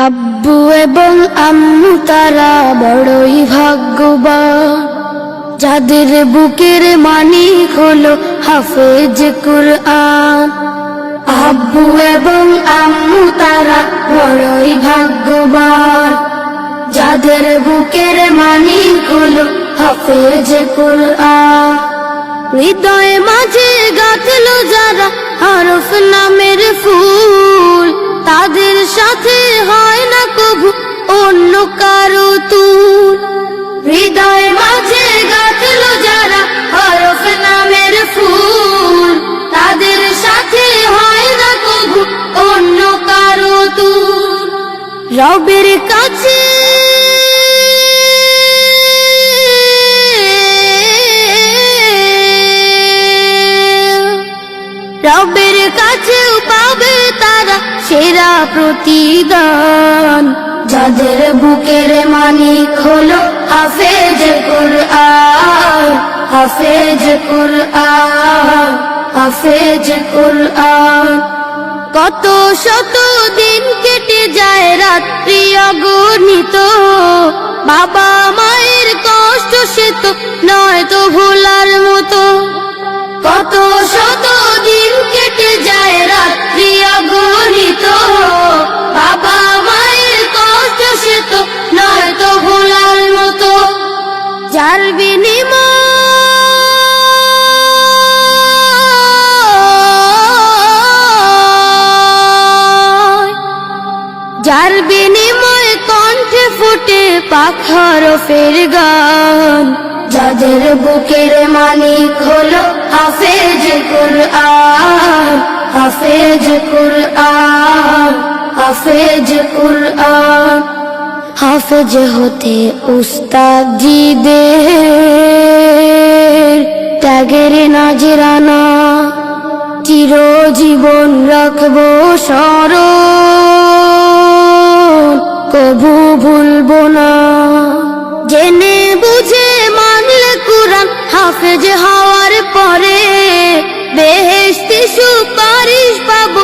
আব্বু এবং আম্মু তারা বড়ই ভাগ্যবান, যাদের বুকের মানিক হলো হাফেজ কুরআন। আব্বু এবং আম্মু তারা বড়ই ভাগ্যবান, যাদের বুকের মানিক হলো হাফেজ কুরআন। হৃদয়ে মাঝে গাঁথলো যারা হরফ নামের ফুল, তাদের সাথে হয় না কবু অন্য কারো তুল। হৃদয় মাঝে গাঁথলো যারা হরফ নামের ফুল, তাদের সাথে হয় না কবু অন্য কারো তুল। রবের কাছে রবের কাছেও পাবে তারা সেরা প্রতিদান, যাদের বুকের মানিক হলো হাফেজ কুরআন। হাফেজ কুরআন, হাফেজ কুরআন। কত শত দিন কেটে যায় রাত্রি অগণিত, বাবা মায়ের কষ্ট সে তো নয় তো ভোলার মতো। কত শত দিন কেটে যায় রাত্রি অগণিত, বাবা মায়ের কষ্ট সে তো নয় তো ভোলার মতো। যার বিনিময় কণ্ঠে ফুটে পাক হরফের গান, যাদের বুকের মানিক হলো হাফেজ কুরআন। হাফেজ কুরআন, হাফেজ কুরআন। হাফেজ হতে উস্তাদজিদের ত্যাগের নাজরানা চিরজীবন রাখবো স্মরণ, কবু ভুলবো না। জেনে বুঝে মানলে কুরআন হাফেজ হওয়ার পরে, বেহেশতি সুপারিশ পাবো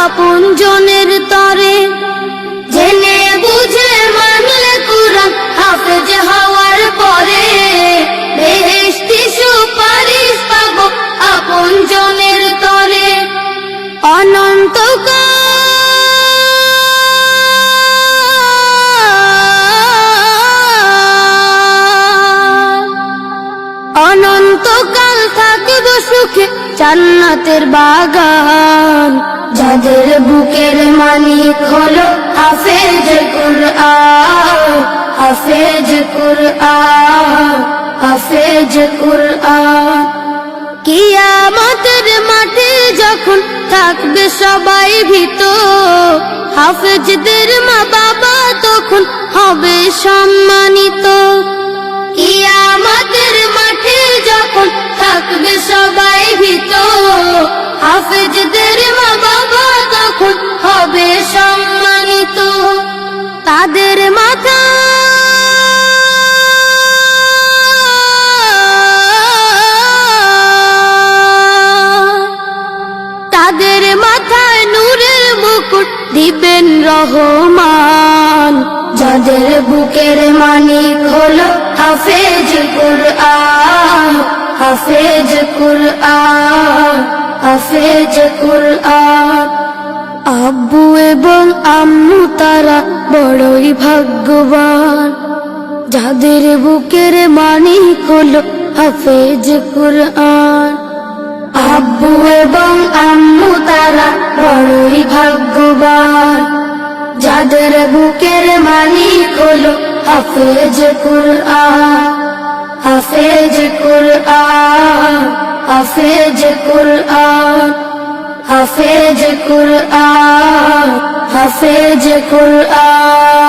আপন জনের তরে। জেনে বুঝে মানলে কুরআন হাফেজ হওয়ার পরে, বেহেশতি সুপারিশ পাবো আপন জনের তরে। অনন্তকাল অনন্তকাল থাকবো সুখে জান্নাতের বাগান, যাদের বুকের মানিক হলো হাফেজ কুরআন। হাফেজ কুরআন, হাফেজ কুরআন। কিয়ামতের মাঠে যখন থাকবে সবাই ভীত, হাফেজদের মা বাবা তখন হবে সম্মানিত। কিয়ামতের মাঠে যখন থাকবে সবাই ভীত, হাফেজদের মা বাবা তখন হবে সম্মানিত। তাদের মাথা তাদের মাথায় নূরের মুকুট দিবেন রহমান, যাদের বুকের মানিক হলো হাফেজ কুরআন। হাফেজ কুরআন, হাফেজ কুরআন। আব্বু এবং আম্মু তারা বড়ই ভাগ্যবান, যাদের বুকের মানিক হলো হাফেজ কুরআন। আব্বু এবং আম্মু তারা বড়ই ভাগ্যবান, যাদের বুকের মানিক হলো হাফেজ কুরআন। হাফেজ কুরআন, হাফেজ কুরআন। হাফেজ কুরআন, হাফেজ কুরআন।